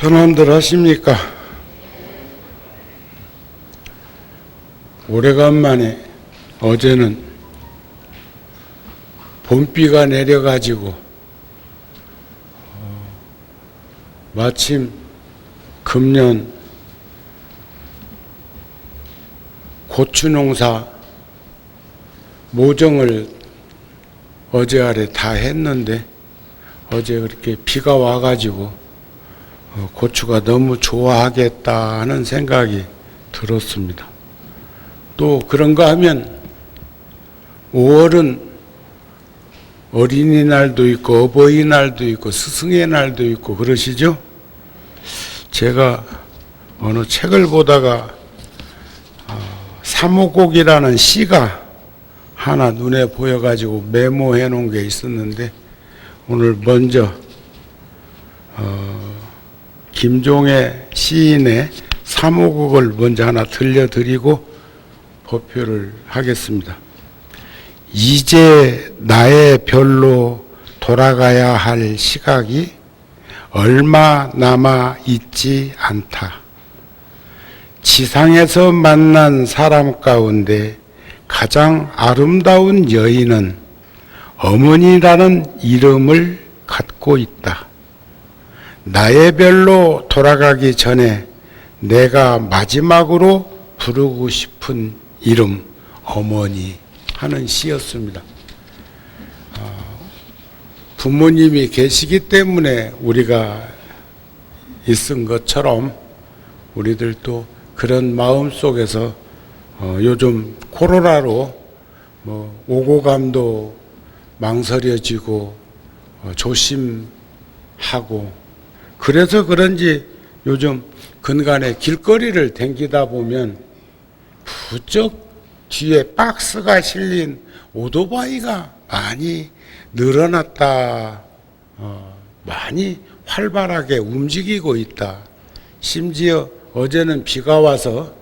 편안들 하십니까? 오래간만에 어제는 봄비가 내려가지고 마침 금년 고추 농사 모종을 어제 아래 다 했는데 어제 그렇게 비가 와가지고 고추가 너무 좋아하겠다 하는 생각이 들었습니다. 또 그런가 하면 5월은 어린이날도 있고 어버이날도 있고 스승의 날도 있고 그러시죠? 제가 어느 책을 보다가 삼오곡이라는 시가 하나 눈에 보여가지고 메모해 놓은 게 있었는데 오늘 먼저 김종의 시인의 삼오곡을 먼저 하나 들려드리고 발표를 하겠습니다. 이제 나의 별로 돌아가야 할 시각이 얼마 남아 있지 않다. 지상에서 만난 사람 가운데 가장 아름다운 여인은 어머니라는 이름을 갖고 있다. 나의 별로 돌아가기 전에 내가 마지막으로 부르고 싶은 이름 어머니 하는 시였습니다. 부모님이 계시기 때문에 우리가 있은 것처럼 우리들도 그런 마음 속에서 요즘 코로나로 오고 감도 망설여지고 조심하고 그래서 그런지 요즘 근간에 길거리를 댕기다 보면 부쩍 뒤에 박스가 실린 오토바이가 많이 늘어났다. 많이 활발하게 움직이고 있다. 심지어 어제는 비가 와서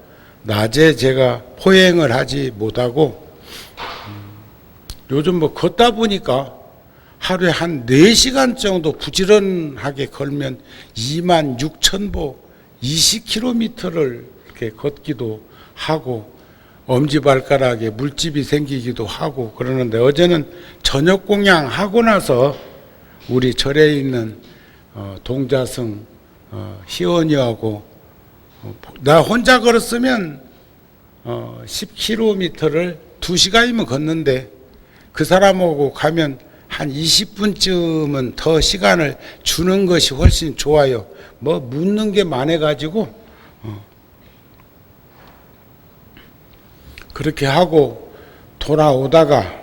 낮에 제가 포행을 하지 못하고 요즘 걷다 보니까 하루에 한 4시간 정도 부지런하게 걸면 26,000보 20km를 이렇게 걷기도 하고 엄지발가락에 물집이 생기기도 하고 그러는데 어제는 저녁 공양하고 나서 우리 절에 있는 동자승 희원이하고 나 혼자 걸었으면 10km를 2시간이면 걷는데 그 사람하고 가면 한 20분쯤은 더 시간을 주는 것이 훨씬 좋아요. 묻는 게 많아가지고 그렇게 하고 돌아오다가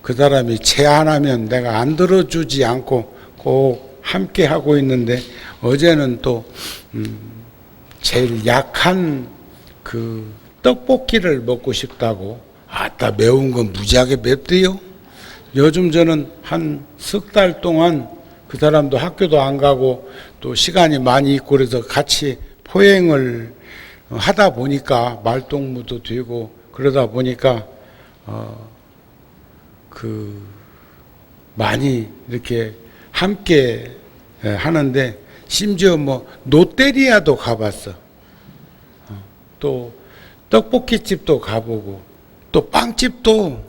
그 사람이 제안하면 내가 안 들어주지 않고 꼭 함께 하고 있는데 어제는 또 제일 약한 그 떡볶이를 먹고 싶다고 아따 매운 건 무지하게 맵대요. 요즘 저는 한 석 달 동안 그 사람도 학교도 안 가고 또 시간이 많이 있고 그래서 같이 포행을 하다 보니까 말동무도 되고 그러다 보니까 많이 이렇게 함께 하는데 심지어 롯데리아도 가봤어. 또 떡볶이집도 가보고 또 빵집도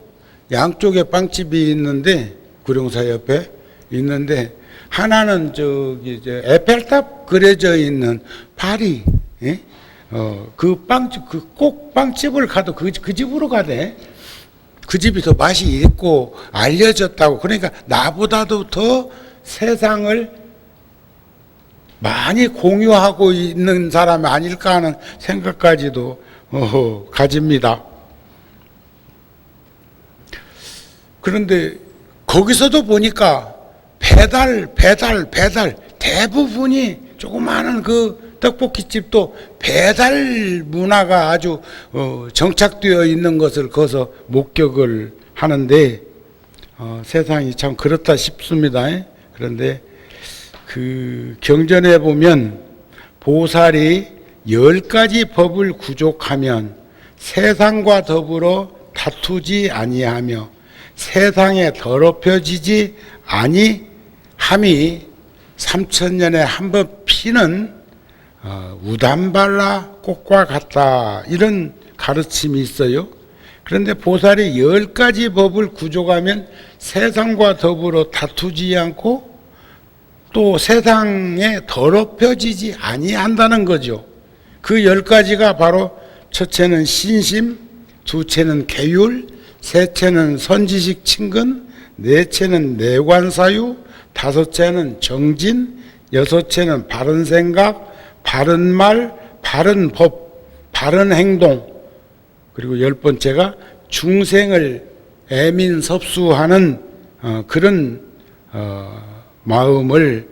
양쪽에 빵집이 있는데 구룡사 옆에 있는데 하나는 저기 에펠탑 그려져 있는 파리 그 빵집 꼭 빵집을 가도 그 집으로 가대. 그 집이 더 맛이 있고 알려졌다고. 그러니까 나보다도 더 세상을 많이 공유하고 있는 사람이 아닐까 하는 생각까지도 가집니다. 그런데 거기서도 보니까 배달 대부분이 조그마한 그 떡볶이집도 배달 문화가 아주 정착되어 있는 것을 거기서 목격을 하는데 세상이 참 그렇다 싶습니다. 그런데 그 경전에 보면 보살이 10가지 법을 구족하면 세상과 더불어 다투지 아니하며 세상에 더럽혀지지 함이 3000년에 한 번 피는 우담발라 꽃과 같다, 이런 가르침이 있어요. 그런데 보살이 10가지 법을 구족하면 세상과 더불어 다투지 않고 또 세상에 더럽혀지지 아니한다는 거죠. 그 10가지가 바로 첫째는 신심, 두째는 계율, 셋째는 선지식 친근, 넷째는 내관사유, 다섯째는 정진, 여섯째는 바른 생각, 바른 말, 바른 법, 바른 행동, 그리고 10번째가 중생을 애민섭수하는 그런 마음을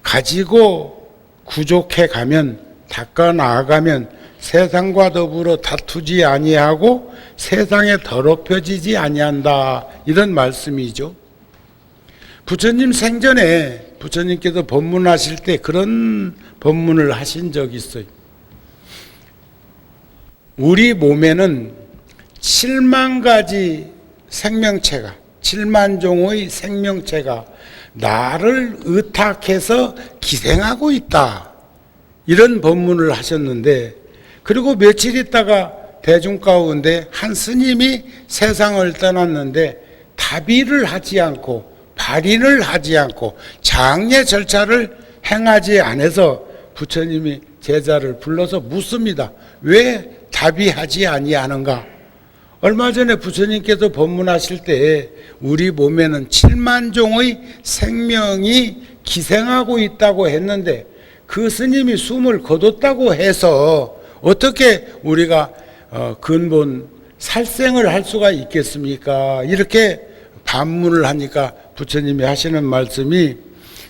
가지고 구족해 가면, 닦아 나아가면 세상과 더불어 다투지 아니하고 세상에 더럽혀지지 아니한다, 이런 말씀이죠. 부처님 생전에 부처님께서 법문하실 때 그런 법문을 하신 적이 있어요. 우리 몸에는 7만 가지 생명체가, 7만 종의 생명체가 나를 의탁해서 기생하고 있다, 이런 법문을 하셨는데, 그리고 며칠 있다가 대중 가운데 한 스님이 세상을 떠났는데 답의를 하지 않고 발인을 하지 않고 장례 절차를 행하지 않아서 부처님이 제자를 불러서 묻습니다. 왜 답의하지 아니하는가? 얼마 전에 부처님께서 법문하실 때 우리 몸에는 7만 종의 생명이 기생하고 있다고 했는데 그 스님이 숨을 거뒀다고 해서 어떻게 우리가 근본 살생을 할 수가 있겠습니까? 이렇게 반문을 하니까 부처님이 하시는 말씀이,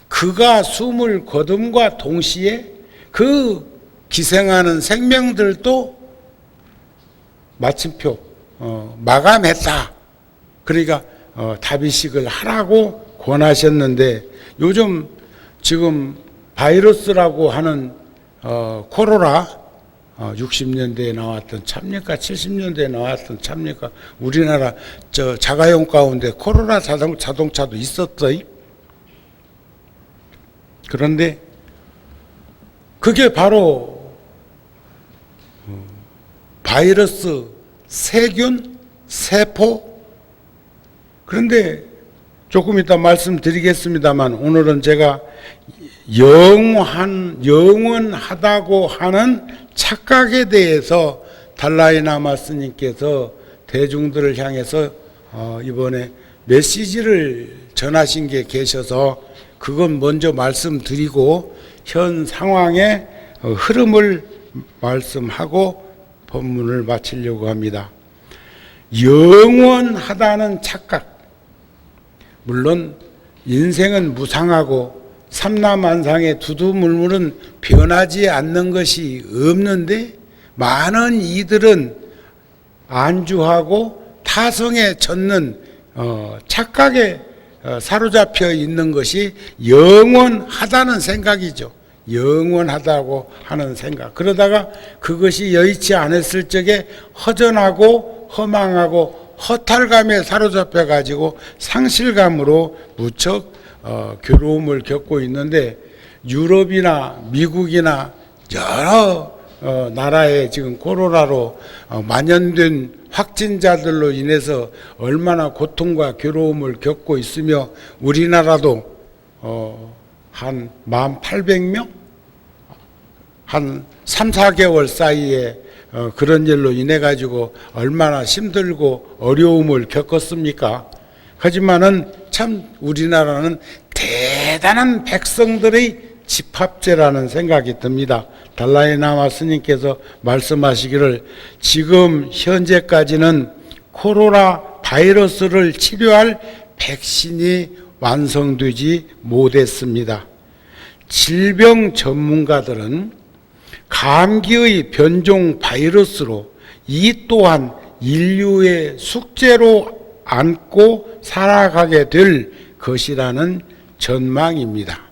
그가 숨을 거둠과 동시에 그 기생하는 생명들도 마침표 마감했다. 그러니까 답의식을 하라고 권하셨는데, 요즘 지금 바이러스라고 하는 코로나 60년대에 나왔던 참니까 70년대에 나왔던 참니까, 우리나라 자가용 가운데 코로나 자동차도 있었어요. 그런데 그게 바로 바이러스, 세균, 세포. 그런데 조금 이따 말씀드리겠습니다만 오늘은 제가 영원하다고 하는 착각에 대해서 달라이라마 스님께서 대중들을 향해서 이번에 메시지를 전하신 게 계셔서 그건 먼저 말씀드리고 현 상황의 흐름을 말씀하고 법문을 마치려고 합니다. 영원하다는 착각, 물론 인생은 무상하고 삼라만상의 두두물물은 변하지 않는 것이 없는데, 많은 이들은 안주하고 타성에 젖는 착각에 사로잡혀 있는 것이 영원하다는 생각이죠. 영원하다고 하는 생각. 그러다가 그것이 여의치 않았을 적에 허전하고 허망하고 허탈감에 사로잡혀 가지고 상실감으로 무척 괴로움을 겪고 있는데, 유럽이나 미국이나 여러 나라에 지금 코로나로 만연된 확진자들로 인해서 얼마나 고통과 괴로움을 겪고 있으며, 우리나라도 한 18,000명? 한 3, 4개월 사이에 그런 일로 인해 가지고 얼마나 힘들고 어려움을 겪었습니까? 하지만은 참 우리나라는 대단한 백성들의 집합제라는 생각이 듭니다. 달라이라마 스님께서 말씀하시기를, 지금 현재까지는 코로나 바이러스를 치료할 백신이 완성되지 못했습니다. 질병 전문가들은 감기의 변종 바이러스로 이 또한 인류의 숙제로 안고 살아가게 될 것이라는 전망입니다.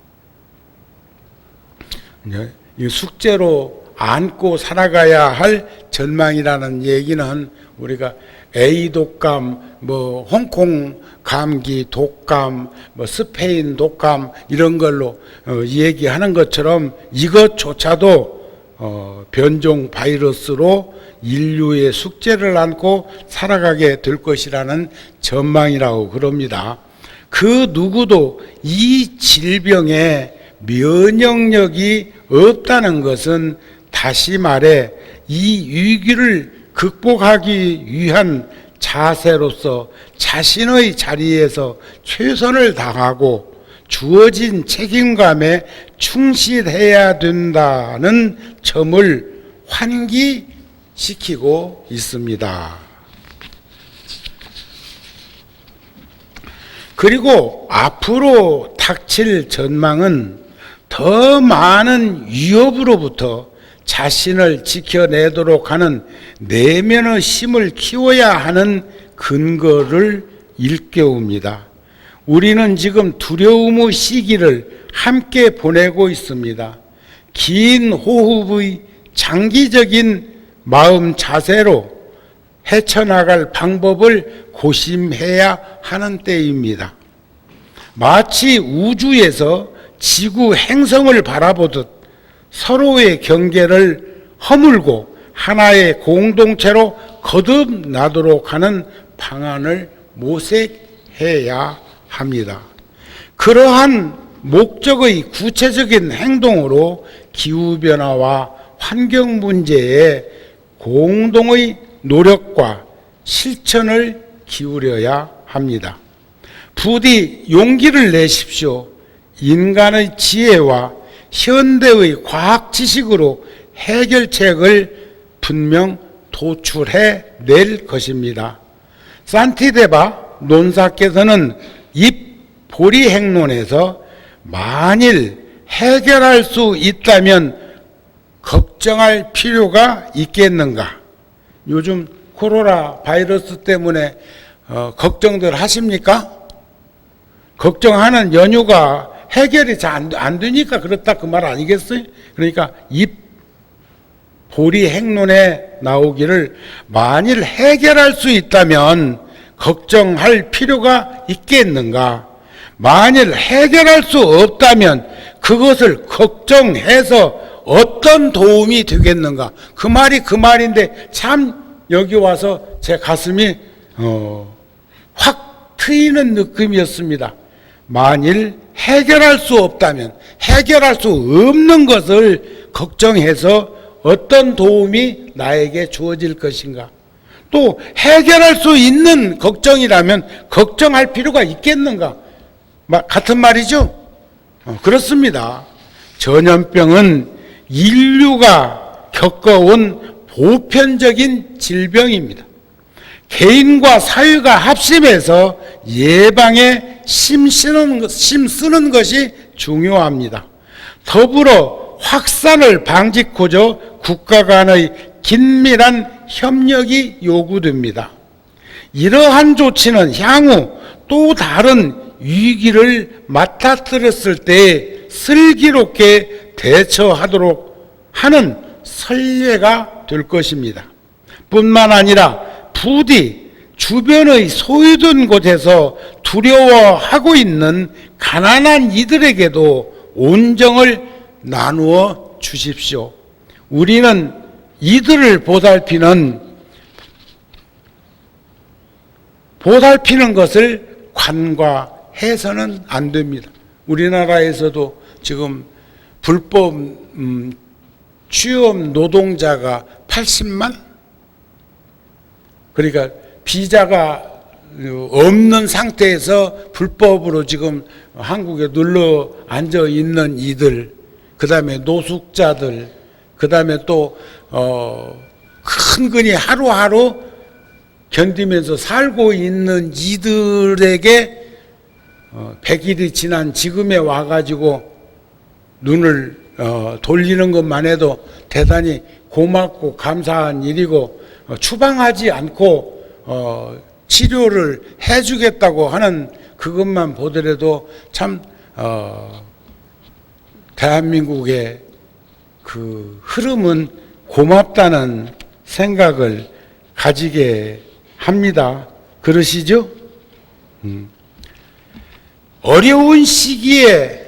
이 숙제로 안고 살아가야 할 전망이라는 얘기는 우리가 A 독감, 뭐 홍콩 감기 독감, 뭐 스페인 독감 이런 걸로 얘기하는 것처럼 이것조차도 변종 바이러스로 인류의 숙제를 안고 살아가게 될 것이라는 전망이라고 그럽니다. 그 누구도 이 질병에 면역력이 없다는 것은 다시 말해 이 위기를 극복하기 위한 자세로서 자신의 자리에서 최선을 다하고 주어진 책임감에 충실해야 된다는 점을 환기시키고 있습니다. 그리고 앞으로 닥칠 전망은 더 많은 위협으로부터 자신을 지켜내도록 하는 내면의 힘을 키워야 하는 근거를 일깨웁니다. 우리는 지금 두려움의 시기를 함께 보내고 있습니다. 긴 호흡의 장기적인 마음 자세로 헤쳐나갈 방법을 고심해야 하는 때입니다. 마치 우주에서 지구 행성을 바라보듯 서로의 경계를 허물고 하나의 공동체로 거듭나도록 하는 방안을 모색해야 합니다. 그러한 목적의 구체적인 행동으로 기후변화와 환경 문제에 공동의 노력과 실천을 기울여야 합니다. 부디 용기를 내십시오. 인간의 지혜와 현대의 과학 지식으로 해결책을 분명 도출해 낼 것입니다. 산티데바 논사께서는 입보리 행론에서 만일 해결할 수 있다면 걱정할 필요가 있겠는가? 요즘 코로나 바이러스 때문에 걱정들 하십니까? 걱정하는 연유가 해결이 잘 안 되니까 그렇다 그 말 아니겠어요? 그러니까 입보리 행론에 나오기를 만일 해결할 수 있다면 걱정할 필요가 있겠는가? 만일 해결할 수 없다면 그것을 걱정해서 어떤 도움이 되겠는가? 그 말이 그 말인데 참 여기 와서 제 가슴이 확 트이는 느낌이었습니다. 만일 해결할 수 없다면 해결할 수 없는 것을 걱정해서 어떤 도움이 나에게 주어질 것인가? 또 해결할 수 있는 걱정이라면 걱정할 필요가 있겠는가? 같은 말이죠? 그렇습니다. 전염병은 인류가 겪어온 보편적인 질병입니다. 개인과 사회가 합심해서 예방에 힘쓰는 것이 중요합니다. 더불어 확산을 방지코저 국가 간의 긴밀한 협력이 요구됩니다. 이러한 조치는 향후 또 다른 위기를 맞닥뜨렸을 때 슬기롭게 대처하도록 하는 선례가 될 것입니다. 뿐만 아니라 부디 주변의 소외된 곳에서 두려워하고 있는 가난한 이들에게도 온정을 나누어 주십시오. 우리는 이들을 보살피는 것을 관과해서는 안 됩니다. 우리나라에서도 지금 불법 취업 노동자가 80만? 그러니까 비자가 없는 상태에서 불법으로 지금 한국에 눌러 앉아 있는 이들, 그 다음에 노숙자들, 그 다음에 또 큰근히 하루하루 견디면서 살고 있는 이들에게 100일이 지난 지금에 와가지고 눈을 돌리는 것만 해도 대단히 고맙고 감사한 일이고, 추방하지 않고 치료를 해주겠다고 하는 그것만 보더라도 참 대한민국의 그 흐름은 고맙다는 생각을 가지게 합니다. 그러시죠? 어려운 시기에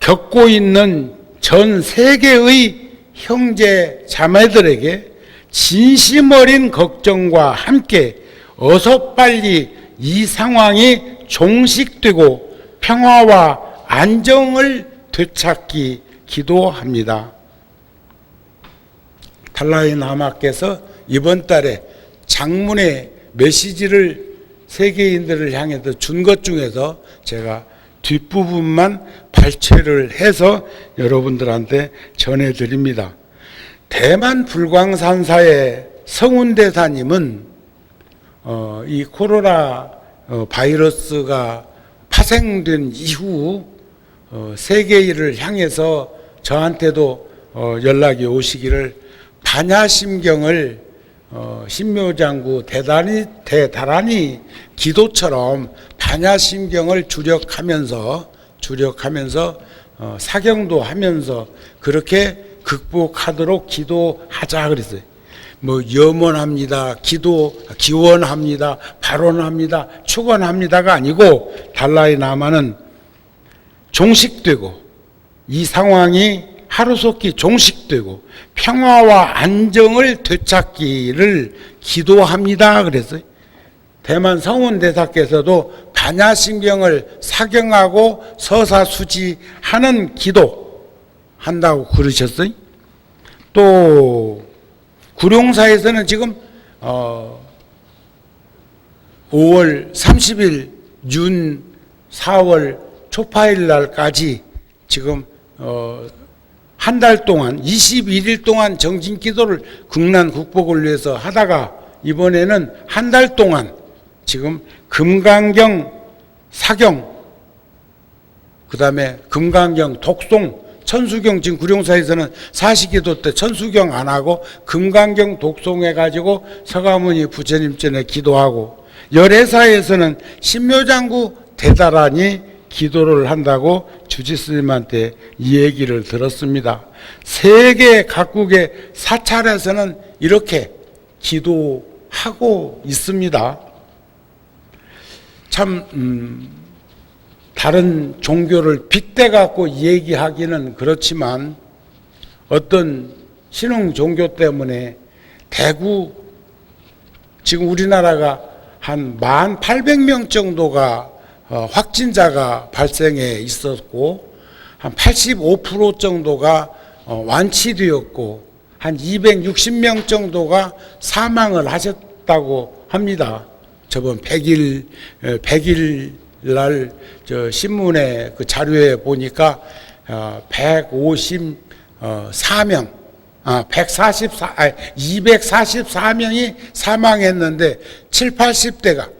겪고 있는 전 세계의 형제 자매들에게 진심 어린 걱정과 함께 어서 빨리 이 상황이 종식되고 평화와 안정을 되찾기 기도합니다. 달라이라마께서 이번 달에 장문의 메시지를 세계인들을 향해서 준 것 중에서 제가 뒷부분만 발췌를 해서 여러분들한테 전해드립니다. 대만 불광산사의 성운대사님은 이 코로나 바이러스가 파생된 이후 세계인을 향해서 저한테도 연락이 오시기를 반야심경을 신묘장구 대단히 기도처럼 반야심경을 주력하면서 사경도 하면서 그렇게 극복하도록 기도하자 그랬어요. 뭐 염원합니다, 기원합니다, 발언합니다, 축원합니다가 아니고 달라이라마는 종식되고 이 상황이 하루속히 종식되고 평화와 안정을 되찾기를 기도합니다 그랬어요. 대만 성운대사께서도 반야심경을 사경하고 서사수지하는 기도 한다고 그러셨어요. 또 구룡사에서는 지금 5월 30일 윤 4월 초파일 날까지 지금 한 달 동안 21일 동안 정진기도를 국난 극복을 위해서 하다가 이번에는 한 달 동안 지금 금강경 사경 그 다음에 금강경 독송 천수경 지금 구룡사에서는 사시기도 때 천수경 안 하고 금강경 독송해 가지고 서가모니 부처님 전에 기도하고 열애사에서는 신묘장구 대단히 기도를 한다고 주지스님한테 이 얘기를 들었습니다. 세계 각국의 사찰에서는 이렇게 기도하고 있습니다. 참 다른 종교를 빗대 갖고 얘기하기는 그렇지만 어떤 신흥 종교 때문에 대구 지금 우리나라가 한 18,000명 정도가 확진자가 발생해 있었고 한 85% 정도가 완치되었고 한 260명 정도가 사망을 하셨다고 합니다. 저번 100일 날 저 신문에 그 자료에 보니까 244명이 사망했는데 80대가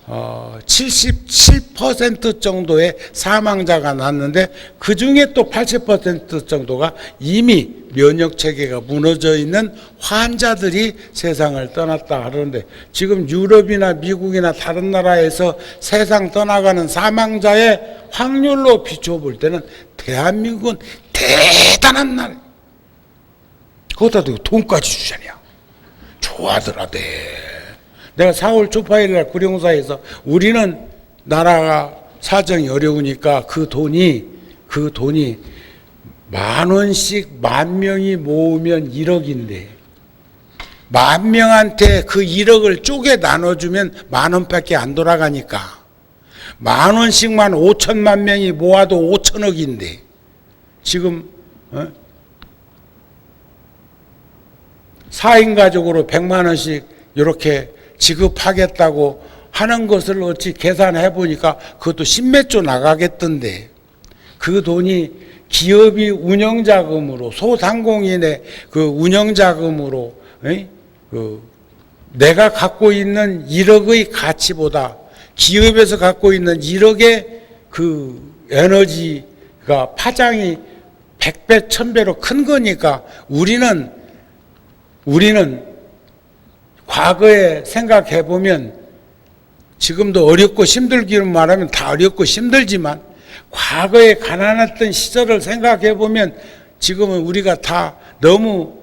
77% 정도의 사망자가 났는데 그 중에 또 80% 정도가 이미 면역 체계가 무너져 있는 환자들이 세상을 떠났다 하는데 지금 유럽이나 미국이나 다른 나라에서 세상 떠나가는 사망자의 확률로 비춰볼 때는 대한민국은 대단한 나라. 거기다 돈까지 주잖아요. 좋아하더라대. 내가 4월 초파일 날 구룡사에서 우리는 나라가 사정이 어려우니까 그 돈이 10,000원씩 10,000명이 모으면 1억인데 10,000명한테 그 1억을 쪼개 나눠주면 10,000원밖에 안 돌아가니까 10,000원씩만 5천만 명이 모아도 5천억인데 지금 4인 가족으로 100만 원씩 이렇게 지급하겠다고 하는 것을 어찌 계산해 보니까 그것도 10몇 조 나가겠던데 그 돈이 기업이 운영자금으로 소상공인의 그 운영자금으로 내가 갖고 있는 1억의 가치보다 기업에서 갖고 있는 1억의 그 에너지가 파장이 100배, 1000배로 큰 거니까 우리는 과거에 생각해 보면 지금도 어렵고 힘들기로 말하면 다 어렵고 힘들지만 과거에 가난했던 시절을 생각해 보면 지금은 우리가 다 너무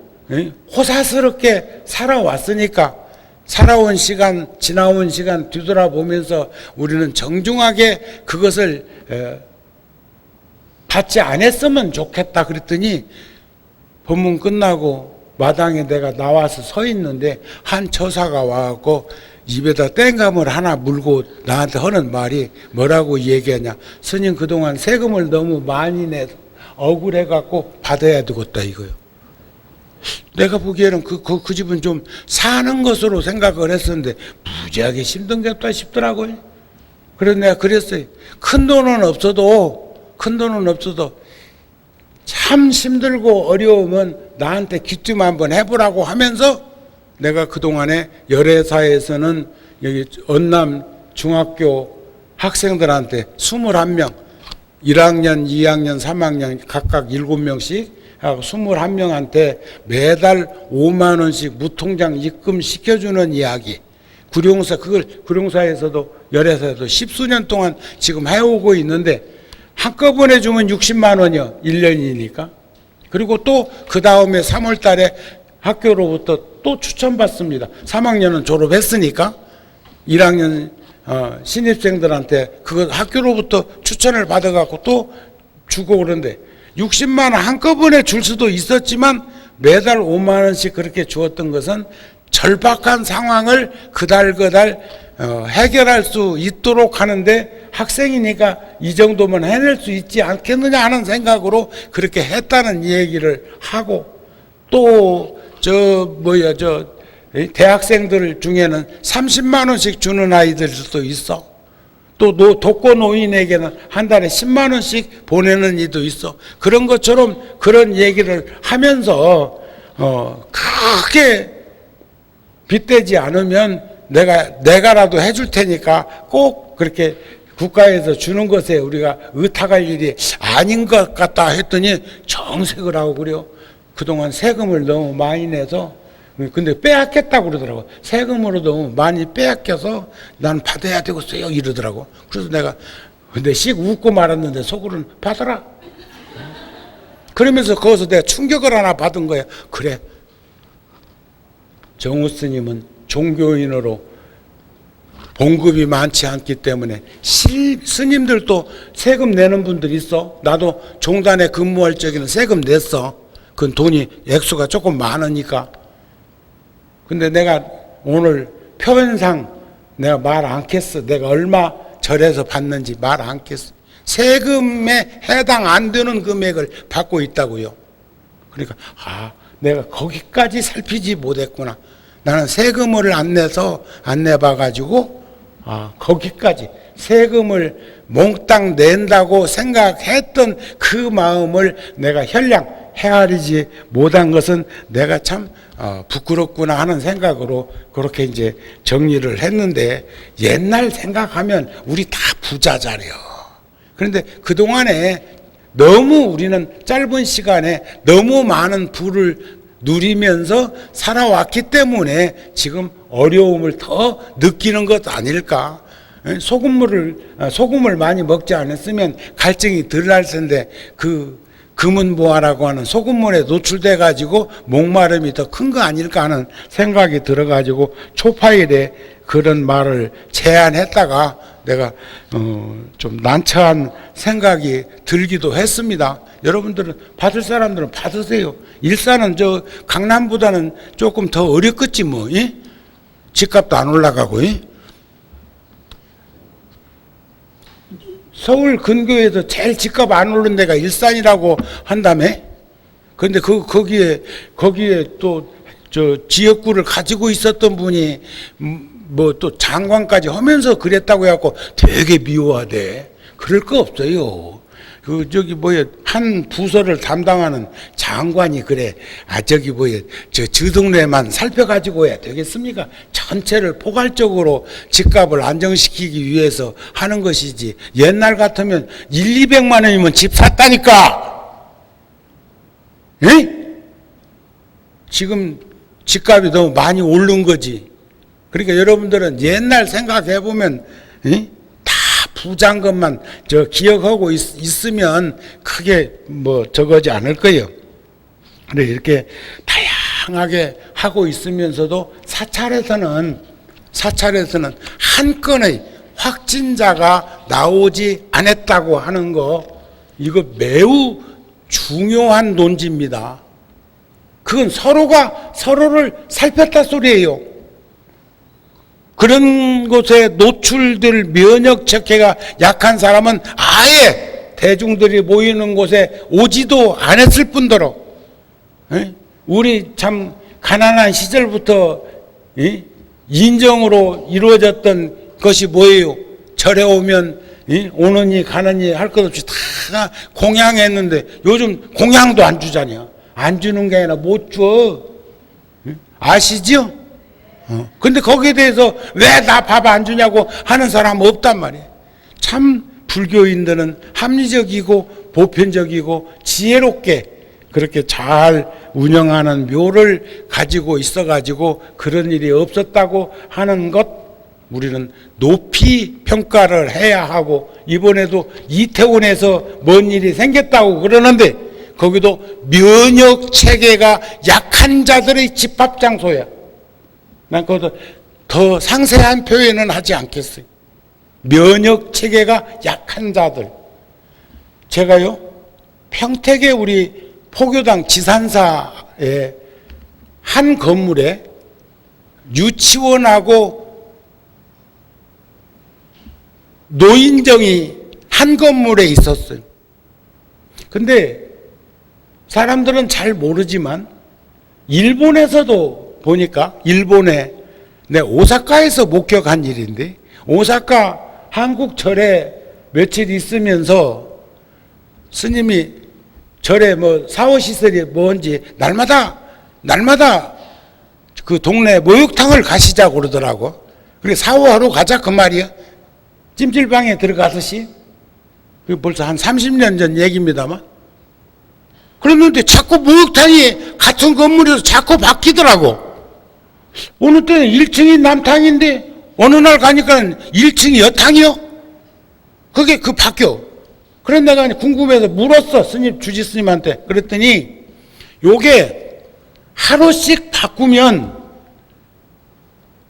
호사스럽게 살아왔으니까 살아온 시간, 지나온 시간 뒤돌아보면서 우리는 정중하게 그것을 받지 않았으면 좋겠다 그랬더니 법문 끝나고 마당에 내가 나와서 서 있는데 한 처사가 와갖고 입에다 땡감을 하나 물고 나한테 하는 말이 뭐라고 얘기하냐. 스님 그동안 세금을 너무 많이 내서 억울해갖고 받아야 되겠다 이거요. 내가 보기에는 그 집은 좀 사는 것으로 생각을 했었는데 무지하게 힘든 게 없다 싶더라고요. 그래서 내가 그랬어요. 큰 돈은 없어도 참 힘들고 어려우면 나한테 기쯤 한번 해보라고 하면서 내가 그동안에 열애사에서는 여기 언남 중학교 학생들한테 21명 1학년, 2학년, 3학년 각각 7명씩 하고 21명한테 매달 5만 원씩 무통장 입금시켜주는 이야기. 구룡사에서도 열애사에서도 10수년 동안 지금 해오고 있는데 한꺼번에 주면 60만 원이요. 1년이니까. 그리고 또 그 다음에 3월 달에 학교로부터 또 추천받습니다. 3학년은 졸업했으니까 1학년 신입생들한테 그거 학교로부터 추천을 받아갖고 또 주고 그런데 60만 원 한꺼번에 줄 수도 있었지만 매달 5만 원씩 그렇게 주었던 것은 절박한 상황을 그달 해결할 수 있도록 하는데 학생이니까 이 정도면 해낼 수 있지 않겠느냐 하는 생각으로 그렇게 했다는 얘기를 하고 또 대학생들 중에는 30만 원씩 주는 아이들도 있어. 또 독거노인에게는 한 달에 10만 원씩 보내는 이도 있어. 그런 것처럼 그런 얘기를 하면서 크게 빗대지 않으면 내가라도 해줄 테니까 꼭 그렇게 국가에서 주는 것에 우리가 의탁할 일이 아닌 것 같다 했더니 정색을 하고 그래요. 그동안 세금을 너무 많이 내서 근데 빼앗겠다고 그러더라고. 세금으로 너무 많이 빼앗겨서 난 받아야 되겠어요 이러더라고. 그래서 내가 근데 씩 웃고 말았는데 속으로는 받아라. 그러면서 거기서 내가 충격을 하나 받은 거야. 그래, 정우 스님은 종교인으로 봉급이 많지 않기 때문에 스님들도 세금 내는 분들 있어. 나도 종단에 근무할 적에는 세금 냈어. 그건 돈이 액수가 조금 많으니까. 근데 내가 오늘 표현상 내가 말 않겠어. 내가 얼마 절에서 받는지 말 않겠어. 세금에 해당 안 되는 금액을 받고 있다고요. 그러니까 내가 거기까지 살피지 못했구나. 나는 세금을 안 내봐가지고 거기까지 세금을 몽땅 낸다고 생각했던 그 마음을 내가 헤아리지 못한 것은 내가 참 부끄럽구나 하는 생각으로 그렇게 이제 정리를 했는데 옛날 생각하면 우리 다 부자잖아요. 그런데 그동안에 너무 우리는 짧은 시간에 너무 많은 부를 누리면서 살아왔기 때문에 지금 어려움을 더 느끼는 것 아닐까. 소금을 많이 먹지 않았으면 갈증이 덜 날 텐데 금은보화라고 하는 소금물에 노출돼 가지고 목마름이 더 큰 거 아닐까 하는 생각이 들어 가지고 초파일에 그런 말을 제안했다가 내가 좀 난처한 생각이 들기도 했습니다. 여러분들은 받을 사람들은 받으세요. 일산은 강남보다는 조금 더 어렵겠지 뭐. 집값도 안 올라가고. 서울 근교에서 제일 집값 안 오른 데가 일산이라고 한다며? 그런데 거기에 또 지역구를 가지고 있었던 분이 뭐 또 장관까지 하면서 그랬다고 해갖고 되게 미워하대. 그럴 거 없어요. 한 부서를 담당하는 장관이 그래. 저 동네만 살펴가지고 해야 되겠습니까? 전체를 포괄적으로 집값을 안정시키기 위해서 하는 것이지. 옛날 같으면 200만 원이면 집 샀다니까. 지금 집값이 너무 많이 오른 거지. 그러니까 여러분들은 옛날 생각해보면 다 부자인 것만 기억하고 있으면 크게 저거지 않을 거예요. 그래 이렇게 다양하게 하고 있으면서도 사찰에서는 한 건의 확진자가 나오지 않았다고 하는 거, 이거 매우 중요한 논지입니다. 그건 서로가 서로를 살폈다 소리예요. 그런 곳에 노출될 면역 체계가 약한 사람은 아예 대중들이 모이는 곳에 오지도 않았을 뿐더러, 우리 참 가난한 시절부터 인정으로 이루어졌던 것이 뭐예요? 절에 오면 오느니 가느니 할 것 없이 다 공양했는데 요즘 공양도 안 주잖아요. 안 주는 게 아니라 못 줘. 아시죠? 근데 거기에 대해서 왜 나 밥 안 주냐고 하는 사람 없단 말이에요. 참 불교인들은 합리적이고 보편적이고 지혜롭게 그렇게 잘 운영하는 묘를 가지고 있어가지고 그런 일이 없었다고 하는 것, 우리는 높이 평가를 해야 하고, 이번에도 이태원에서 뭔 일이 생겼다고 그러는데 거기도 면역 체계가 약한 자들의 집합 장소야. 난 거기서 더 상세한 표현은 하지 않겠어요. 면역 체계가 약한 자들. 제가요, 평택에 우리 포교당 지산사의 한 건물에 유치원하고 노인정이 한 건물에 있었어요. 근데 사람들은 잘 모르지만 일본에서도 보니까, 일본에 내 오사카에서 목격한 일인데, 오사카 한국 절에 며칠 있으면서 스님이 절에 뭐 사후시설이 뭔지 날마다 그 동네 목욕탕을 가시자고 그러더라고. 그래, 사후하러 가자 그 말이야. 찜질방에 들어가듯이. 벌써 한 30년 전 얘기입니다만. 그랬는데 자꾸 목욕탕이 같은 건물에서 자꾸 바뀌더라고. 어느 때는 1층이 남탕인데 어느 날 가니까 1층이 여탕이요. 그게 바뀌어. 그래서 내가 궁금해서 물었어, 스님, 주지 스님한테. 그랬더니 요게 하루씩 바꾸면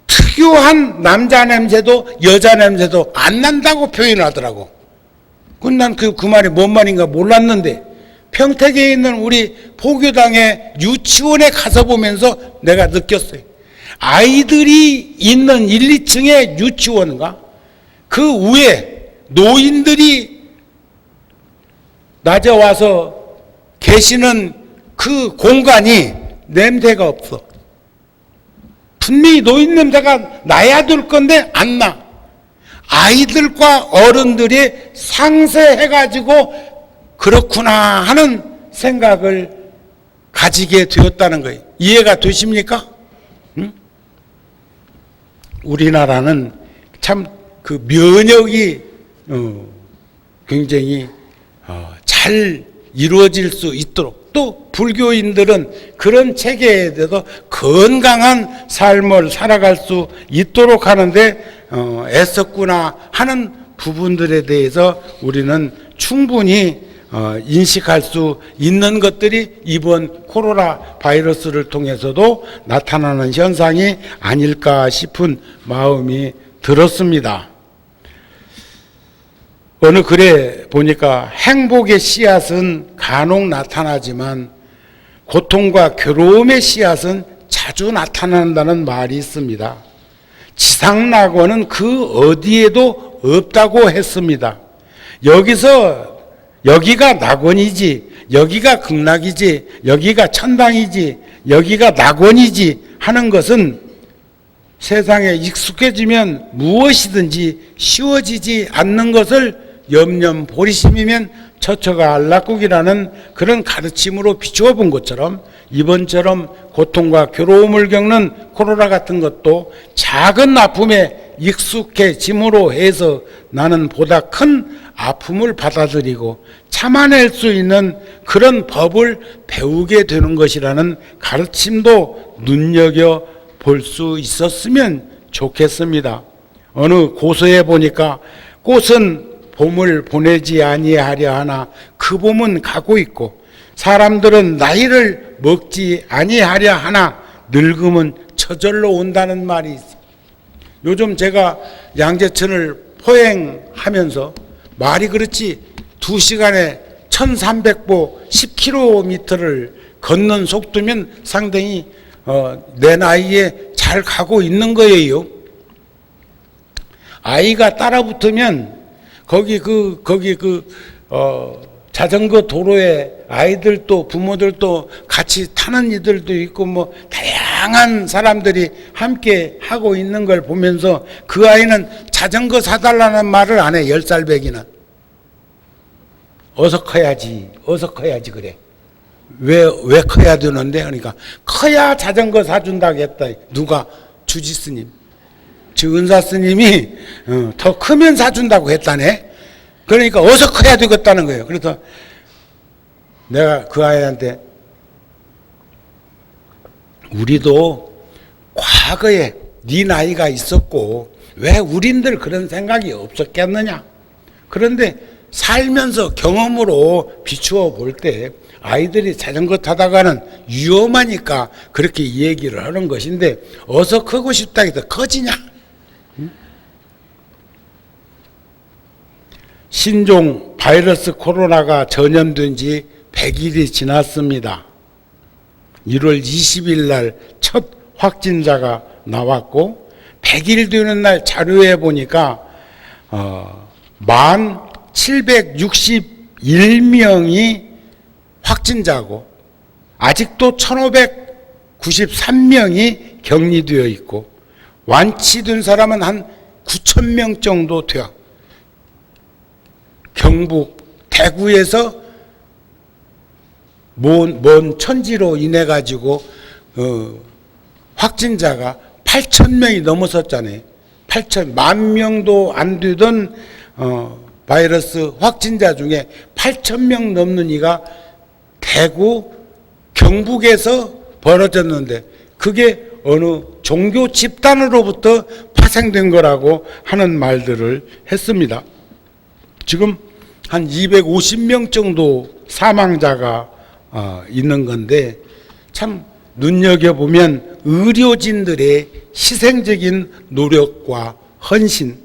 특유한 남자 냄새도 여자 냄새도 안 난다고 표현을 하더라고. 그건 난 그 말이 뭔 말인가 몰랐는데, 평택에 있는 우리 포교당의 유치원에 가서 보면서 내가 느꼈어요. 아이들이 있는 1, 2층의 유치원과 그 위에 노인들이 낮에 와서 계시는 그 공간이 냄새가 없어. 분명히 노인 냄새가 나야 될 건데 안 나. 아이들과 어른들이 상쇄해가지고 그렇구나 하는 생각을 가지게 되었다는 거예요. 이해가 되십니까? 응? 우리나라는 참 그 면역이 굉장히 잘 이루어질 수 있도록, 또 불교인들은 그런 체계에 대해서 건강한 삶을 살아갈 수 있도록 하는데 애썼구나 하는 부분들에 대해서 우리는 충분히 인식할 수 있는 것들이 이번 코로나 바이러스를 통해서도 나타나는 현상이 아닐까 싶은 마음이 들었습니다. 어느 글에 보니까 행복의 씨앗은 간혹 나타나지만 고통과 괴로움의 씨앗은 자주 나타난다는 말이 있습니다. 지상낙원은 그 어디에도 없다고 했습니다. 여기가 낙원이지, 여기가 극락이지, 여기가 천당이지, 여기가 낙원이지 하는 것은 세상에 익숙해지면 무엇이든지 쉬워지지 않는 것을 염려보리심이면 처처가 알락국이라는 그런 가르침으로 비추어 본 것처럼, 이번처럼 고통과 괴로움을 겪는 코로나 같은 것도 작은 아픔에 익숙해짐으로 해서 나는 보다 큰 아픔을 받아들이고 참아낼 수 있는 그런 법을 배우게 되는 것이라는 가르침도 눈여겨 볼 수 있었으면 좋겠습니다. 어느 고서에 보니까 꽃은 봄을 보내지 아니하려 하나 그 봄은 가고 있고, 사람들은 나이를 먹지 아니하려 하나 늙으면 저절로 온다는 말이 있어요. 요즘 제가 양재천을 포행하면서 말이 그렇지 2시간에 1300보 10km를 걷는 속도면 상당히 내 나이에 잘 가고 있는 거예요. 아이가 따라 붙으면 거기 자전거 도로에 아이들도 부모들도 같이 타는 이들도 있고 뭐 다양한 사람들이 함께 하고 있는 걸 보면서 그 아이는 자전거 사달라는 말을 안 해. 10살 배기는 어서 커야지 그래. 왜 커야 되는데? 그러니까 커야 자전거 사준다고 했다. 누가? 주지스님, 은사스님이 더 크면 사준다고 했다네. 그러니까 어서 커야 되겠다는 거예요. 그래서 내가 그 아이한테 우리도 과거에 네 나이가 있었고 왜 우린들 그런 생각이 없었겠느냐. 그런데 살면서 경험으로 비추어 볼 때 아이들이 자전거 타다가는 위험하니까 그렇게 얘기를 하는 것인데 어서 크고 싶다 해서 커지냐. 신종 바이러스 코로나가 전염된 지 100일이 지났습니다. 1월 20일 날 첫 확진자가 나왔고 100일 되는 날 자료에 보니까 1761명이 확진자고 아직도 1593명이 격리되어 있고 완치된 사람은 한 9,000명 정도 돼요. 경북 대구에서 먼 천지로 인해 가지고 확진자가 8,000명이 넘어섰잖아요. 1만 명도 안 되던 바이러스 확진자 중에 8,000명 넘는 이가 대구 경북에서 벌어졌는데 그게 어느 종교 집단으로부터 파생된 거라고 하는 말들을 했습니다. 지금 한 250명 정도 사망자가 있는 건데 참 눈여겨보면 의료진들의 희생적인 노력과 헌신,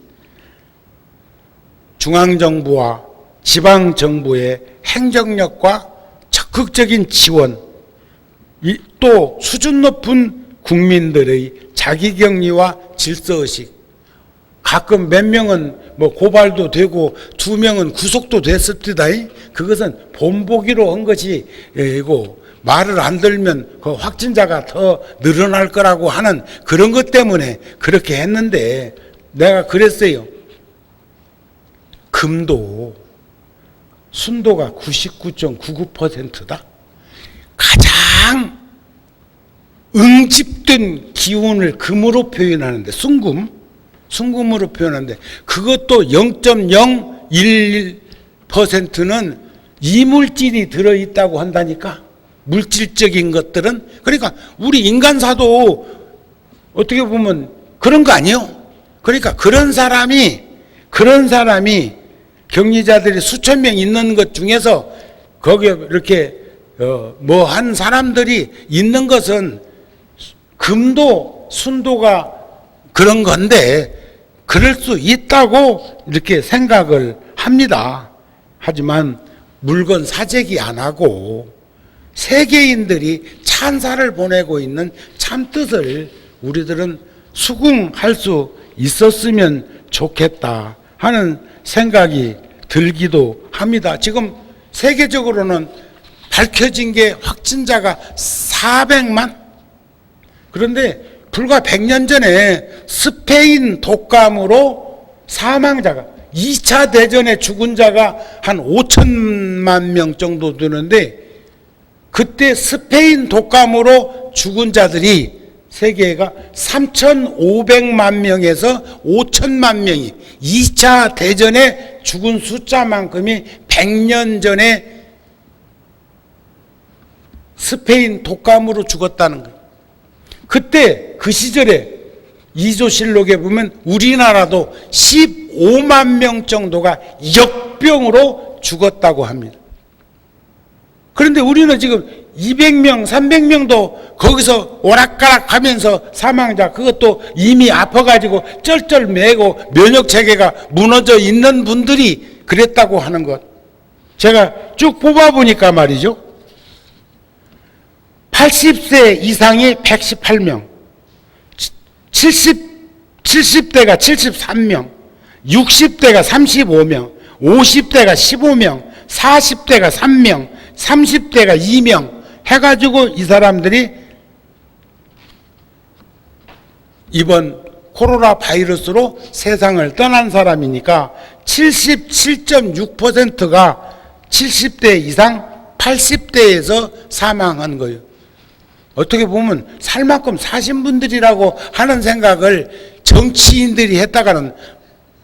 중앙정부와 지방정부의 행정력과 적극적인 지원, 또 수준 높은 국민들의 자기격리와 질서의식, 가끔 몇 명은 뭐 고발도 되고 2명은 구속도 됐습니다. 그것은 본보기로 한 것이고 말을 안 들면 그 확진자가 더 늘어날 거라고 하는 그런 것 때문에 그렇게 했는데 내가 그랬어요. 금도 순도가 99.99%다. 가장 응집된 기운을 금으로 표현하는데 순금으로 표현하는데 그것도 0.011%는 이물질이 들어있다고 한다니까. 물질적인 것들은. 그러니까 우리 인간사도 어떻게 보면 그런 거 아니에요. 그러니까 그런 사람이 격리자들이 수천 명 있는 것 중에서 거기에 이렇게 뭐 한 사람들이 있는 것은 금도 순도가 그런 건데 그럴 수 있다고 이렇게 생각을 합니다. 하지만 물건 사재기 안 하고 세계인들이 찬사를 보내고 있는 참뜻을 우리들은 수긍할 수 있었으면 좋겠다 하는 생각이 들기도 합니다. 지금 세계적으로는 밝혀진 게 확진자가 400만? 그런데 불과 100년 전에 스페인 독감으로 사망자가 2차 대전에 죽은 자가 한 5천만 명 정도 되는데 그때 스페인 독감으로 죽은 자들이 세계가 3,500만 명에서 5천만 명이 2차 대전에 죽은 숫자만큼이 100년 전에 스페인 독감으로 죽었다는 거예요. 그때 그 시절에 이조실록에 보면 우리나라도 15만 명 정도가 역병으로 죽었다고 합니다. 그런데 우리는 지금 200명, 300명도 거기서 오락가락 하면서 사망자, 그것도 이미 아파가지고 쩔쩔 매고 면역체계가 무너져 있는 분들이 그랬다고 하는 것. 제가 쭉 뽑아보니까 말이죠. 80세 이상이 118명, 70대가 73명, 60대가 35명, 50대가 15명, 40대가 3명, 30대가 2명 해가지고 이 사람들이 이번 코로나 바이러스로 세상을 떠난 사람이니까 77.6%가 70대 이상 80대에서 사망한 거예요. 어떻게 보면 살 만큼 사신 분들이라고 하는 생각을 정치인들이 했다가는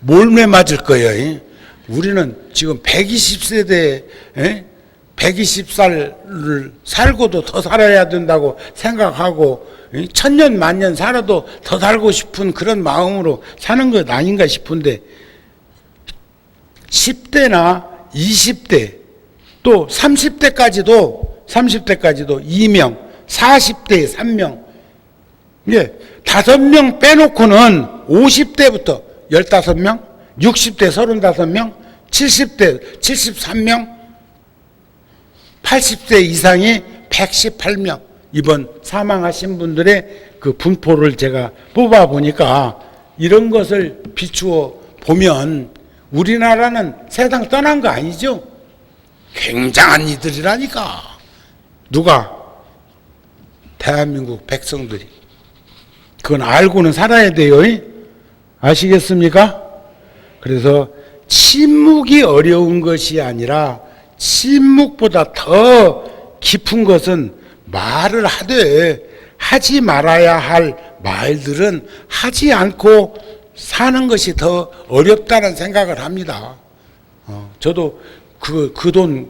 몰매 맞을 거예요. 우리는 지금 120세대에 120살을 살고도 더 살아야 된다고 생각하고 천년 만년 살아도 더 살고 싶은 그런 마음으로 사는 것 아닌가 싶은데 10대나 20대 또 30대까지도 2명, 40대에 3명, 예, 5명 빼놓고는 50대부터 15명, 60대 35명, 70대 73명, 80세 이상이 118명, 이번 사망하신 분들의 그 분포를 제가 뽑아 보니까 이런 것을 비추어 보면 우리나라는 세상 떠난 거 아니죠? 굉장한 이들이라니까. 누가? 대한민국 백성들이. 그건 알고는 살아야 돼요. 아시겠습니까? 그래서 침묵이 어려운 것이 아니라 침묵보다 더 깊은 것은 말을 하되 하지 말아야 할 말들은 하지 않고 사는 것이 더 어렵다는 생각을 합니다. 저도 그 돈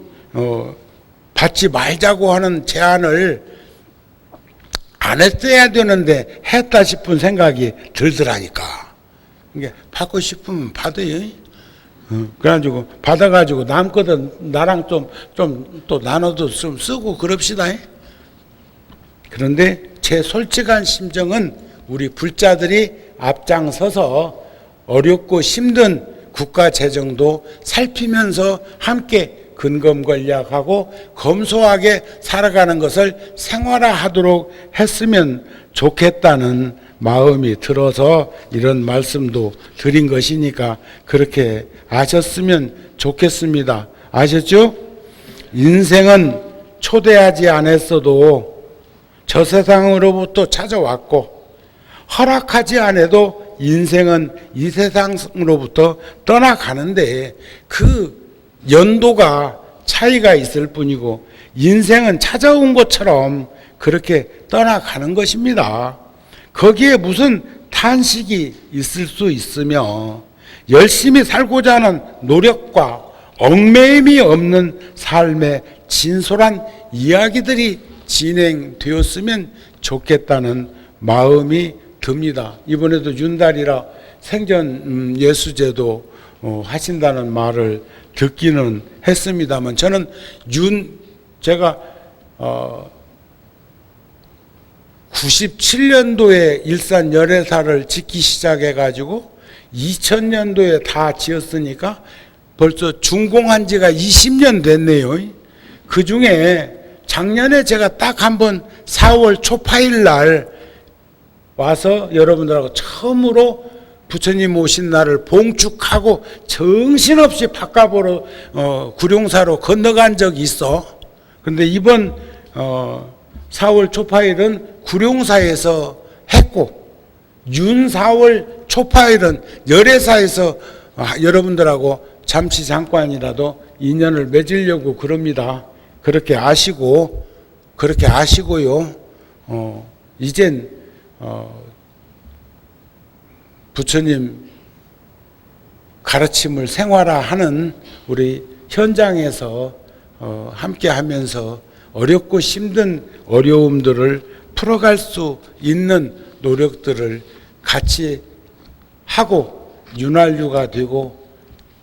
받지 말자고 하는 제안을 안 했어야 되는데 했다 싶은 생각이 들더라니까. 이게 받고 싶으면 받아요. 그래가지고 받아가지고 남거든 나랑 좀 또 나눠도 좀 쓰고 그럽시다. 그런데 제 솔직한 심정은 우리 불자들이 앞장서서 어렵고 힘든 국가 재정도 살피면서 함께 근검전략하고 검소하게 살아가는 것을 생활화하도록 했으면 좋겠다는 마음이 들어서 이런 말씀도 드린 것이니까 그렇게 아셨으면 좋겠습니다. 아셨죠? 인생은 초대하지 않았어도 저 세상으로부터 찾아왔고 허락하지 않아도 인생은 이 세상으로부터 떠나가는데 그 연도가 차이가 있을 뿐이고 인생은 찾아온 것처럼 그렇게 떠나가는 것입니다. 거기에 무슨 탄식이 있을 수 있으며 열심히 살고자 하는 노력과 얽매임이 없는 삶의 진솔한 이야기들이 진행되었으면 좋겠다는 마음이 듭니다. 이번에도 윤달이라 생전 예수제도 하신다는 말을 듣기는 했습니다만 저는 제가 97년도에 일산 열애사를 짓기 시작해가지고 2000년도에 다 지었으니까 벌써 준공한 지가 20년 됐네요. 그 중에 작년에 제가 딱 한 번 4월 초파일 날 와서 여러분들하고 처음으로 부처님 오신 날을 봉축하고 정신없이 바깥으로 구룡사로 건너간 적이 있어. 근데 이번 4월 초파일은 구룡사에서 했고 윤 4월 초파일은 열애사에서 여러분들하고 잠시 잠깐이라도 인연을 맺으려고 그럽니다. 그렇게 아시고요. 이젠 부처님 가르침을 생활화하는 우리 현장에서 함께 하면서 어렵고 힘든 어려움들을 풀어갈 수 있는 노력들을 같이 하고 윤활유가 되고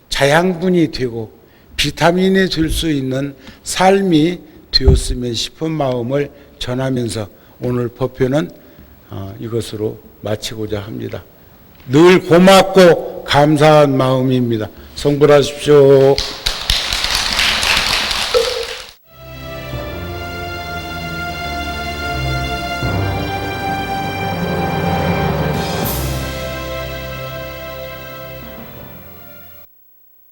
자양분이 되고 비타민이 될 수 있는 삶이 되었으면 싶은 마음을 전하면서 오늘 법회는 이것으로 마치고자 합니다. 늘 고맙고 감사한 마음입니다. 성불하십시오.